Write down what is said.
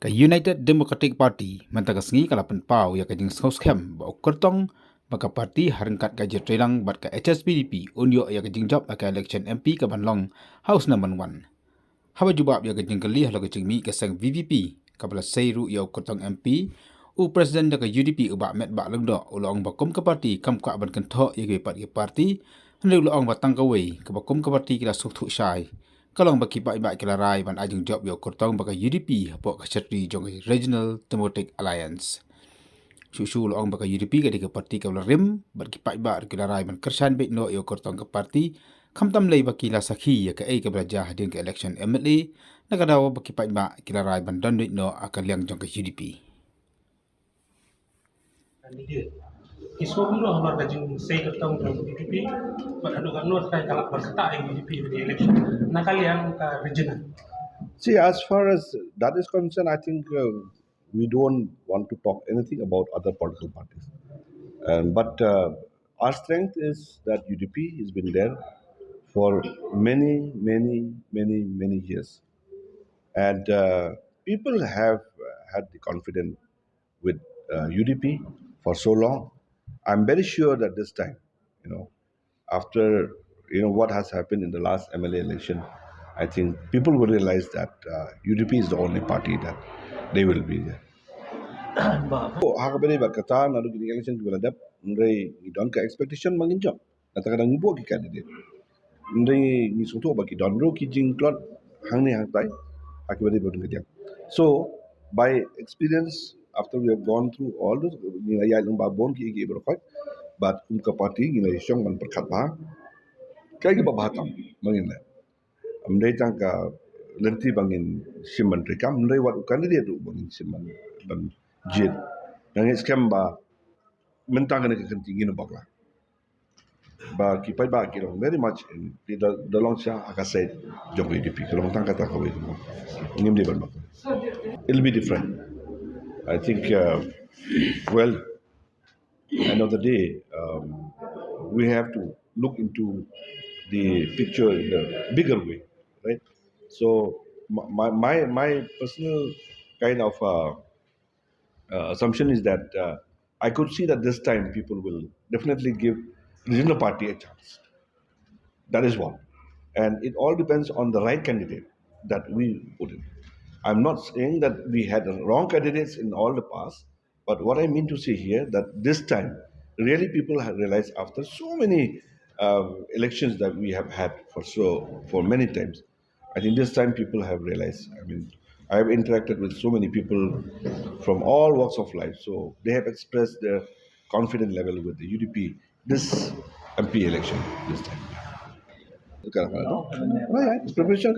Ka United Democratic Party mentaga sengi kalapan pau ya ka Sngewskhem ba Kyrtong baka parti harangkat ka jetrelang bat ka HSPDP unyo ya ka job ka election MP ka Banlong House number 1. Haba jubab ya ka kali halo ka mi ka sang VVP kabla seiru ya Kyrtong MP u president da ka UDP uba Metbah lengdo ulong bakom ka parti kam ka ban Kynthoh ya ka parti hendak ulong batang ka wei ka bakom ka parti kila suktu syai kalong baki ba kila rai ban ajung job yo Kyrtong baka UDP hapo ka chatri jong Regional Democratic Alliance susu long baka UDP ka dika parti ka rim baki ba kila rai ban kersan bet no yo Kyrtong ka parti kamtam lei baki la sakhi ya ka ei ka belajar hadin ka election MLA nakadaw baki ba kila rai ban don no akan liang jong ka UDP Isu dulu hamar gajing say Kyrtong from UDP, but adu kan not kay kalak berkata UDP di election. Nakalian ka regional. See, as far as that is concerned, I think we don't want to talk anything about other political parties. But our strength is that UDP has been there for many years. And people have had the confidence with UDP for so long. I'm very sure that this time, after what has happened in the last MLA election, I think people will realize that UDP is the only party that they will be there. Hakabari berkata nalu gini election kita ladap, ndai idon ka expectation manginjam. Nata kadang ibu ki candidate. Ndai ni suatu bagi donro ki jing klot hang ni hang tai, hakabari bodong ketiak. So by experience, after we have gone through all those, nilai yang babon ki igi berkait, but umka party nilai syong man perkat bah, kaya kita bahatam mangin lah. Amdai tangka lenti bangin simman rekam, amdai wat candidate tu bangin simman ban jid. Sngewskhem ba mentang kena kekentingin baklah. Ba kipai ba kirong very much in the long shot akasai jong UDP kalau mentang kata kau itu. Ngim dia ban baklah. It'll be different. I think, well, end of the day, we have to look into the picture in a bigger way, right? So my personal kind of assumption is that I could see that this time people will definitely give regional party a chance. That is one. And it all depends on the right candidate that we put in. I'm not saying that we had wrong candidates in all the past, but what I mean to say here that this time, really people have realized after so many elections that we have had for many times, I think this time people have realized. I mean, I have interacted with so many people from all walks of life, so they have expressed their confidence level with the UDP this MP election this time. Preparation